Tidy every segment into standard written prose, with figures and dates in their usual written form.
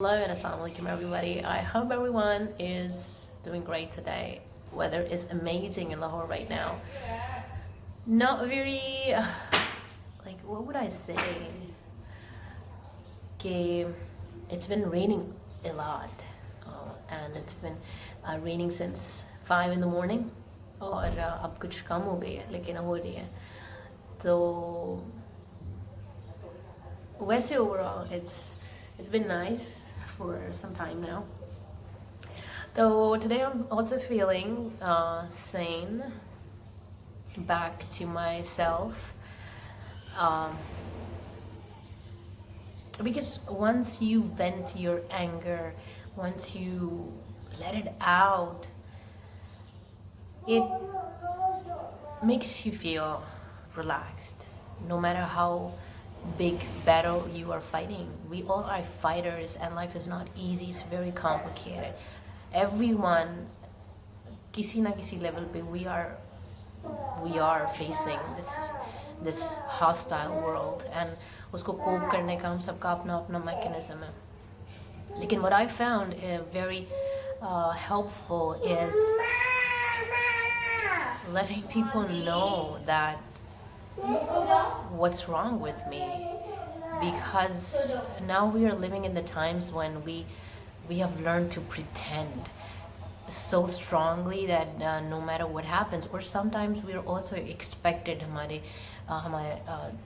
Hello and assalamualaikum everybody. I hope everyone is doing great today. Weather is amazing in Lahore right now. Not very like what would I say? Okay, it's been raining a lot, and it's been raining since 5 in the morning. और अब कुछ कम हो गई है लेकिन हो रही है तो वैसे overall it's been nice for some time now. So today I'm also feeling sane, back to myself, um, because once you vent your anger, once you let it out, it makes you feel relaxed, no matter how big battle you are fighting. We all are fighters, and life is not easy. It's very complicated. Everyone, किसी ना किसी level पे we are facing this hostile world, and उसको cope करने का हम सबका अपना अपना mechanism है. लेकिन what I found very helpful is letting people know that what's wrong with me, because now we are living in the times when we have learned to pretend so strongly that no matter what happens, or sometimes we are also expected, हमारे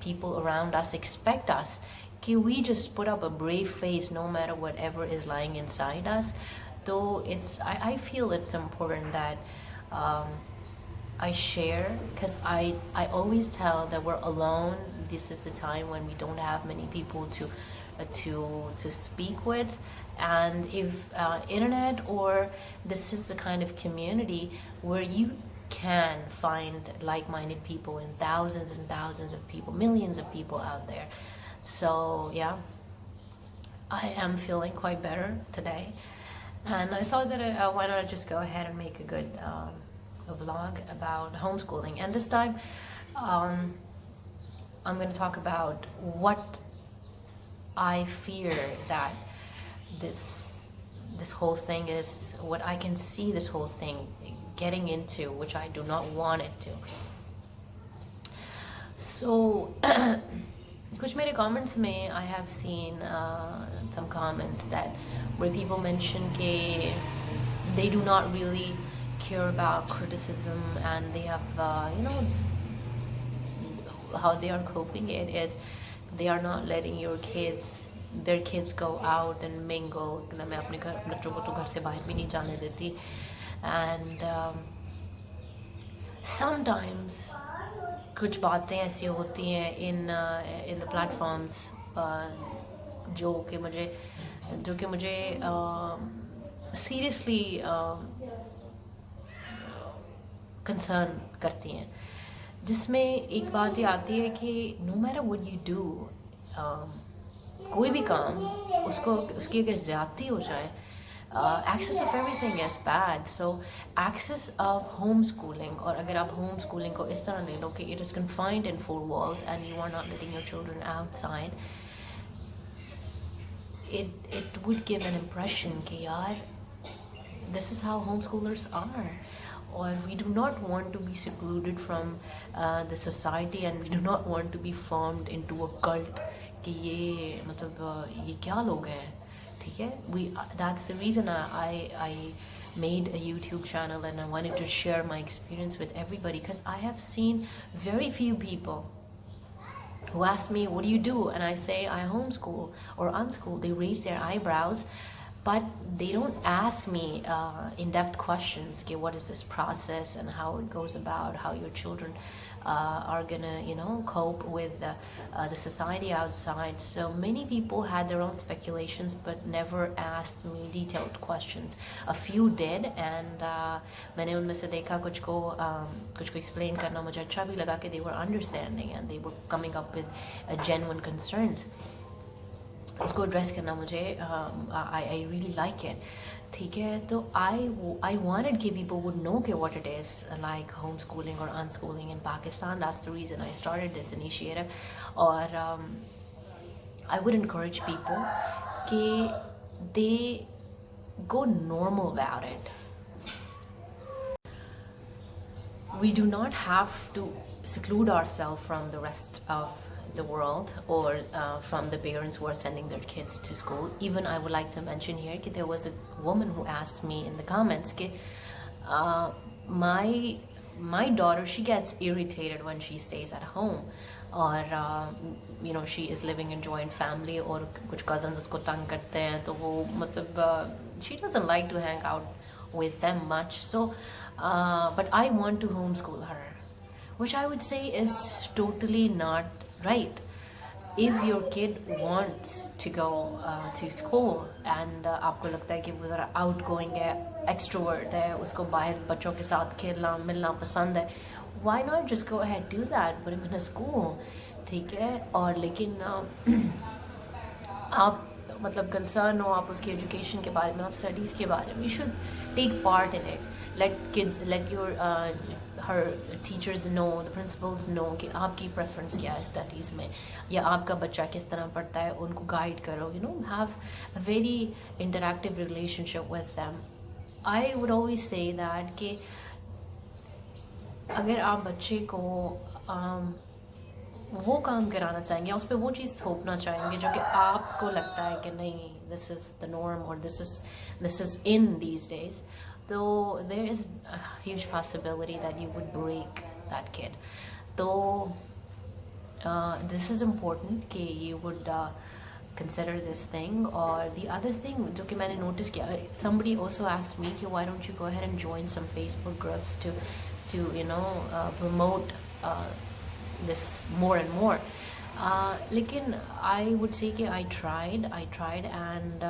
people around us expect us कि we just put up a brave face no matter whatever is lying inside us. So I feel it's important that I share, because I always tell that we're alone. This is the time when we don't have many people to speak with, and if internet, or this is the kind of community where you can find like-minded people, and thousands of people, millions of people out there. So yeah, I am feeling quite better today, and I thought that why not just go ahead and make a good a vlog about homeschooling. And this time I'm going to talk about what I fear that this whole thing is, what I can see this whole thing getting into, which I do not want it to. So कुछ मेरे comments में I have seen some comments that where people mention कि they do not really care about criticism, and they have how they are coping it is they are not letting their kids go out and mingle. मैं अपने बच्चों को तो घर से बाहर भी नहीं जाने देती, and sometimes कुछ बातें ऐसी होती हैं in the platforms जो कि मुझे seriously कंसर्न करती हैं, जिसमें एक बात ये आती है कि no matter what you do, कोई भी काम उसकी अगर ज़्यादती हो जाए, access of everything is bad. So access of homeschooling, और अगर आप homeschooling को इस तरह ले लो कि it is confined in four walls and you are not letting your children outside, it would give an impression कि यार this is how homeschoolers are. Or we do not want to be secluded from the society, and we do not want to be formed into a cult कि ये मतलब ये क्या लोग हैं, ठीक है. That's the reason I made a YouTube channel, and I wanted to share my experience with everybody, because I have seen very few people who ask me, what do you do? And I say I homeschool or unschool. They raise their eyebrows, but they don't ask me in-depth questions. Okay, what is this process and how it goes about, how your children are gonna cope with the society outside. So many people had their own speculations but never asked me detailed questions. A few did, and मैंने उनमें से देखा कुछ को explain करना मुझे अच्छा भी लगा कि they were understanding and they were coming up with genuine concerns. उसको एड्रेस करना मुझे I really like it, ठीक है. तो I wanted कि people would know what it is like homeschooling or unschooling in Pakistan. That's the reason I started this initiative. Or I would encourage people कि they go normal about it. We do not have to seclude ourselves from the rest of the world or from the parents who are sending their kids to school. Even I would like to mention here that there was a woman who asked me in the comments that my daughter, she gets irritated when she stays at home, or she is living in joint family, or कुछ cousins उसको तंग करते हैं, तो वो मतलब she doesn't like to hang out with them much. So but I want to homeschool her, which I would say is totally not right. If your kid wants to go to school and आपको लगता है कि वो ज़रा outgoing है, extrovert है, उसको बाहर बच्चों के साथ खेलना मिलना पसंद है, why not just go ahead, do that, put him in a school, ठीक है? और लेकिन आप मतलब कंसर्न हो आप उसकी एजुकेशन के बारे में, आप स्टडीज़ के बारे में, you should take part in it. Let your her teachers know, the principals know कि आपकी preference क्या है स्टडीज़ में, या आपका बच्चा किस तरह पढ़ता है, उनको गाइड करो. Have a very interactive relationship with them. I would always say that कि अगर आप बच्चे को वो काम कराना चाहेंगे या उस पर वो चीज़ थोपना चाहेंगे जो कि आपको लगता है कि नहीं, this is the norm or this is in these days, so there is a huge possibility that you would break that kid. So this is important कि you would consider this thing. Or the other thing जो कि मैंने notice किया, somebody also asked me कि why don't you go ahead and join some Facebook groups to promote this more and more. लेकिन I would say कि I tried and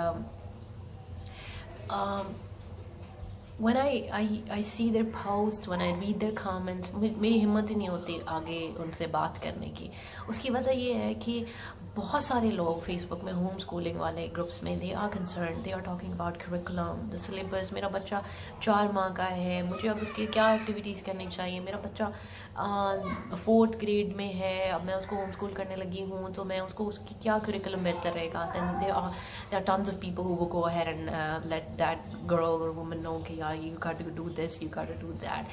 when I see their posts, when I read their comments, मेरी हिम्मत ही नहीं होती आगे उनसे बात करने की. उसकी वजह ये है कि बहुत सारे लोग फेसबुक में होम स्कूलिंग वाले ग्रुप्स में they are concern, they are talking about curriculum, the syllabus. मेरा बच्चा 4 माह का है, मुझे अब उसकी क्या एक्टिविटीज़ करनी चाहिए, मेरा बच्चा 4th ग्रेड में है, अब मैं उसको होम स्कूल करने लगी हूँ, तो मैं उसकी क्या करिकुलम बेहतर रहेगा. then there are tons of people who will go ahead and let that girl or woman know कि यार you got to do this, you got to do that.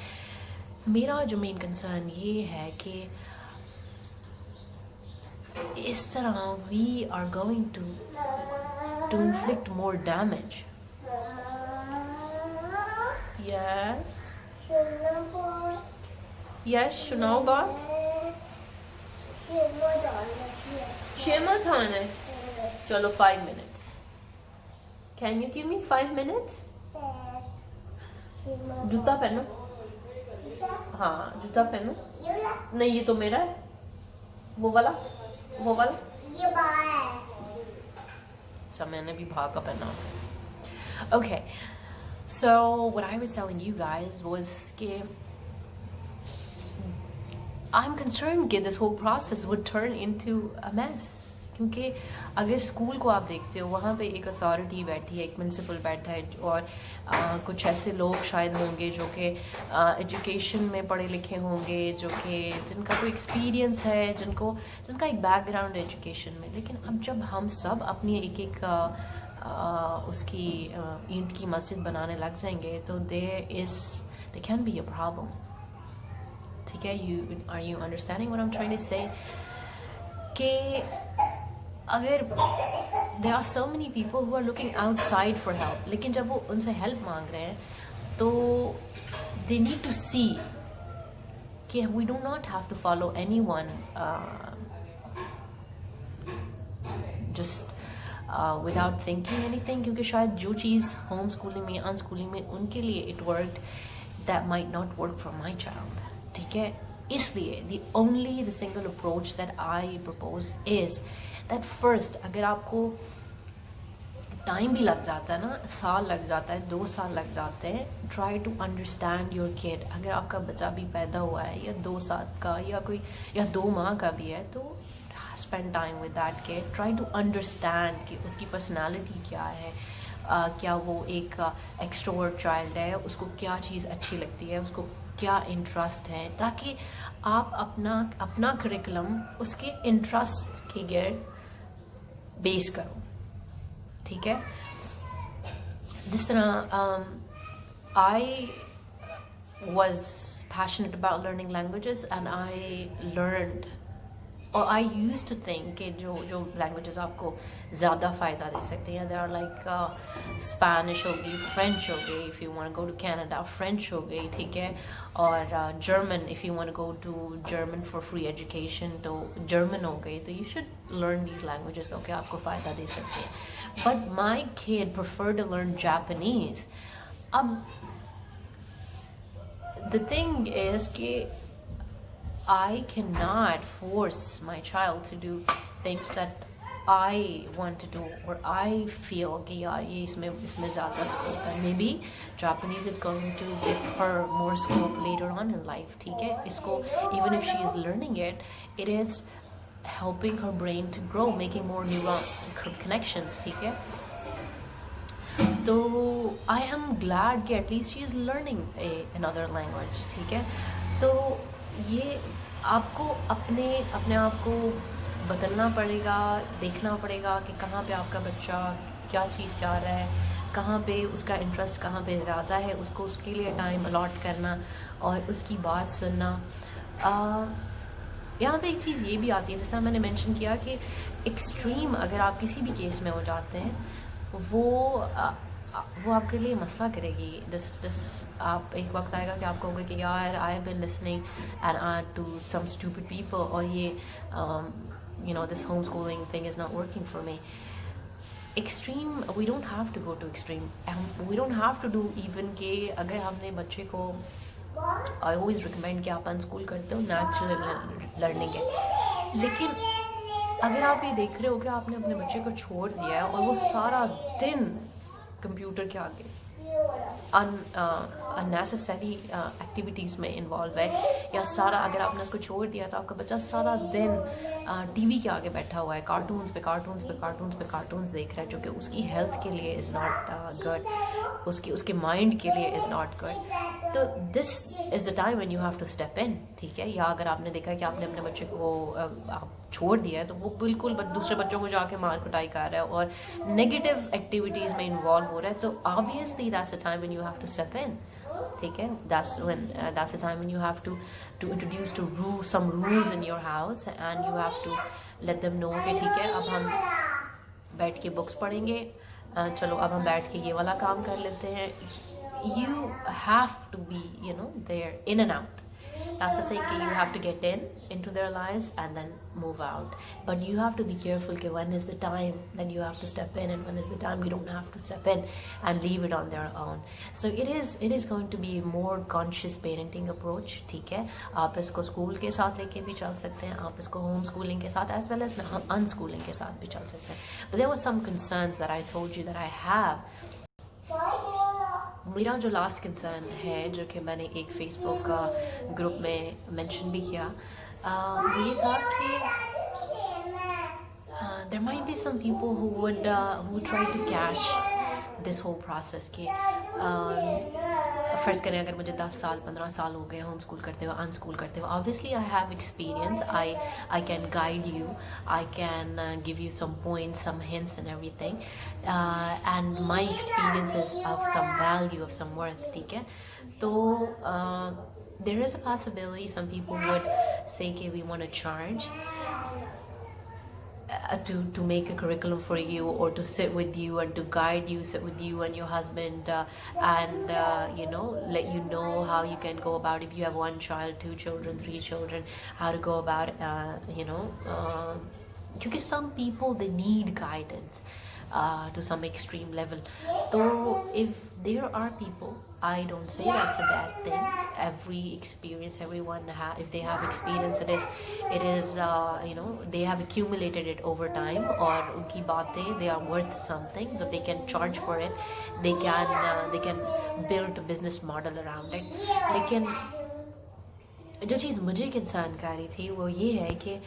मेरा जो मेन कंसर्न ये है कि इस तरह we are going to inflict more damage. Yes, सुनाओ बात. शेमा खाना है. चलो 5 minutes. Can you give me 5 minutes? जूता पहनो. हाँ, जूता पहनो. नहीं, ये तो मेरा है. वो वाला. ये है. अच्छा, मैंने भी भाग का पहना. Okay, so what I was telling you guys was कि I'm concerned that this whole process would turn into a mess. क्योंकि अगर स्कूल को आप देखते हो, वहाँ पे एक अथॉरिटी बैठी है, एक प्रिंसिपल बैठा है, और कुछ ऐसे लोग शायद होंगे जो कि एजुकेशन में पढ़े लिखे होंगे, जो कि जिनका कोई एक्सपीरियंस है, जिनका एक बैकग्राउंड है एजुकेशन में. लेकिन अब जब हम सब अपनी एक उसकी ईंट की मस्जिद बनाने लग जाएंगे, तो there can be a problem. ठीक है? Are you understanding what I'm trying to say? कि अगर there are so many people who are looking outside for help, लेकिन जब वो उनसे हेल्प मांग रहे हैं, तो they need to see कि we do not have to follow anyone just without thinking anything. क्योंकि शायद जो चीज़ होम स्कूलिंग में, अनस्कूलिंग में उनके लिए it worked, that might not work for my child. ठीक है? इसलिए the single approach that I propose is that first, अगर आपको टाइम भी लग जाता है ना, साल लग जाता है, 2 साल लग जाते हैं, try to understand your kid. अगर आपका बच्चा भी पैदा हुआ है या 2 साल का या 2 माह का भी है, तो spend time with that kid. Try to understand कि उसकी personality क्या है, क्या वो एक extrovert child है, उसको क्या चीज़ अच्छी लगती है, उसको क्या इंटरेस्ट है, ताकि आप अपना करिकुलम उसके इंटरेस्ट के गिर्द बेस करो. ठीक है? जिस तरह I was passionate about learning languages and I learned or I used to think कि जो languages आपको ज़्यादा फ़ायदा दे सकते हैं, there are like Spanish हो गई, French हो गई, if you want to go to Canada, French हो गई, ठीक है, और German, if you want to go to German for free education, तो German हो गई, तो you should learn these languages क्योंकि आपको फ़ायदा दे सकते हैं. But my kid preferred to learn Japanese. अब the thing is कि I cannot force my child to do things that I want to do or I feel कि यार ये इसमें ज़्यादा scope है. Maybe Japanese is going to give her more scope later on in life. ठीक है, इसको even if she is learning it, it is helping her brain to grow, making more neural connections. ठीक है, तो I am glad कि at least she is learning another language. ठीक है, तो ये आपको अपने आप को बदलना पड़ेगा, देखना पड़ेगा कि कहाँ पे आपका बच्चा क्या चीज़ चाह रहा है, कहाँ पे उसका इंटरेस्ट कहाँ पे ज़्यादा है, उसको उसके लिए टाइम अलॉट करना और उसकी बात सुनना. यहाँ पे एक चीज़ ये भी आती है, जैसा मैंने मेंशन किया कि एक्सट्रीम अगर आप किसी भी केस में हो जाते हैं वो आपके लिए मसला करेगी. दिस आप एक वक्त आएगा कि आपको होगा कि यार I have been listening and to some stupid people और ये this homeschooling thing is not working for me. Extreme, we don't have to go to extreme. We don't have to do even कि अगर हमने बच्चे को I always recommend कि आप unschool करते हो, natural learning है. लेकिन अगर आप ये देख रहे हो कि आपने अपने बच्चे को छोड़ दिया है और वो सारा दिन कंप्यूटर के आगे unnecessary एक्टिविटीज़ में इन्वॉल्व है, या सारा अगर आपने उसको छोड़ दिया तो आपका बच्चा सारा दिन टीवी के आगे बैठा हुआ है, कार्टून्स देख रहा है, जो कि उसकी हेल्थ के लिए इज़ नॉट गुड, उसके माइंड के लिए इज़ नॉट गुड. तो this is the time when you have to step in. ठीक है, या अगर आपने देखा कि आपने अपने बच्चे को आप छोड़ दिया है तो वो बिल्कुल दूसरे बच्चों को जाके मार कुटाई कर रहा है और नेगेटिव एक्टिविटीज़ में इन्वॉल्व हो रहा है, तो obviously that's the time when you have to step in. ठीक है, that's the time when you have to introduce to some rules in your house and you have to let them know कि ठीक है अब हम बैठ के books पढ़ेंगे, चलो अब हम बैठ के ये वाला काम कर लेते हैं. You have to be there in and out. That's the thing, you have to get into their lives and then move out. But you have to be careful कि when is the time that you have to step in and when is the time you don't have to step in and leave it on their own. So it is going to be a more conscious parenting approach. ठीक है, आप इसको school के साथ लेके भी चल सकते हैं, आप इसको होम स्कूलिंग के साथ as well as unschooling के साथ भी चल सकते हैं. But there were some concerns that I told you that I have. मेरा जो लास्ट कंसर्न है, जो कि मैंने एक फेसबुक का ग्रुप में मेंशन भी किया, ये था कि there might be some people who would try to cash this whole process के फ़र्ज़ करें अगर मुझे 10 साल 15 साल हो गए होम स्कूल करते हुए, अनस्कूल करते हुए, obviously I have experience, I can guide you, I can give you some points, some hints and everything, and my experience is of some value, of some worth. ठीक है, तो there is a possibility some people would say कि we want to charge to make a curriculum for you or to sit with you and to guide you, sit with you and your husband and let you know how you can go about, if you have 1 child, 2 children, 3 children, how to go about because some people they need guidance to some extreme level. So if there are people, I don't say that's a bad thing. Every experience, everyone if they have experience, it is they have accumulated it over time, और उनकी बातें they are worth something, so they can charge for it, they can build a business model around it. लेकिन जो चीज़ मुझे concern कर रही थी वो ये है कि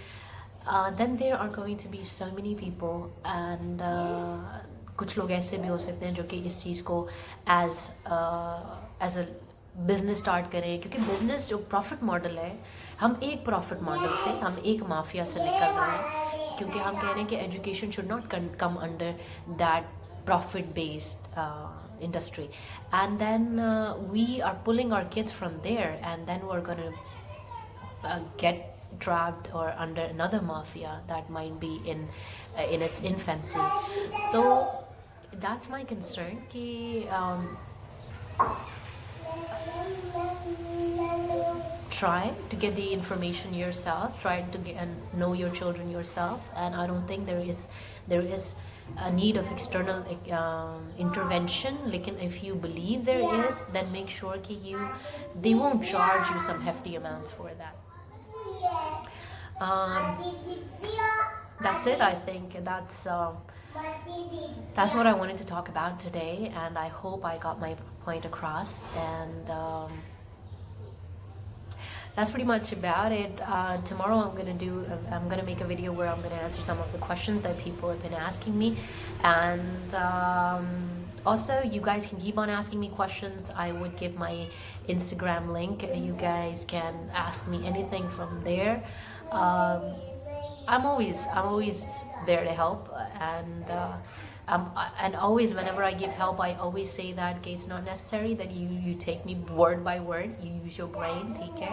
then there are going to be so many people and कुछ लोग ऐसे भी हो सकते हैं जो कि इस चीज़ को एज अ बिज़नेस स्टार्ट करें, क्योंकि बिज़नेस जो प्रॉफिट मॉडल है, हम एक प्रॉफिट मॉडल से, हम एक माफिया से निकल रहे हैं, क्योंकि हम कह रहे हैं कि education should not come under that profit based industry, and then we are pulling our kids from there, and then we're going to get trapped or under another mafia that might be in its infancy. So that's my concern ki, try to get the information yourself, try to get and know your children yourself, and I don't think there is a need of external intervention. Like, if you believe there is, then make sure that they won't charge you some hefty amounts for that. um, that's it. I think that's what I wanted to talk about today, and I hope I got my point across. And that's pretty much about it. Tomorrow I'm gonna make a video where I'm gonna answer some of the questions that people have been asking me, and also you guys can keep on asking me questions. I would give my Instagram link. You guys can ask me anything from there. I'm always there to help, and always whenever I give help, I always say that okay, it's not necessary that you take me word by word. You use your brain, ठीक है?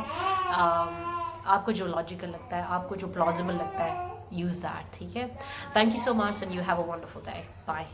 आपको जो logical लगता है, आपको जो plausible लगता है, use that, ठीक है? Thank you so much, and you have a wonderful day. Bye.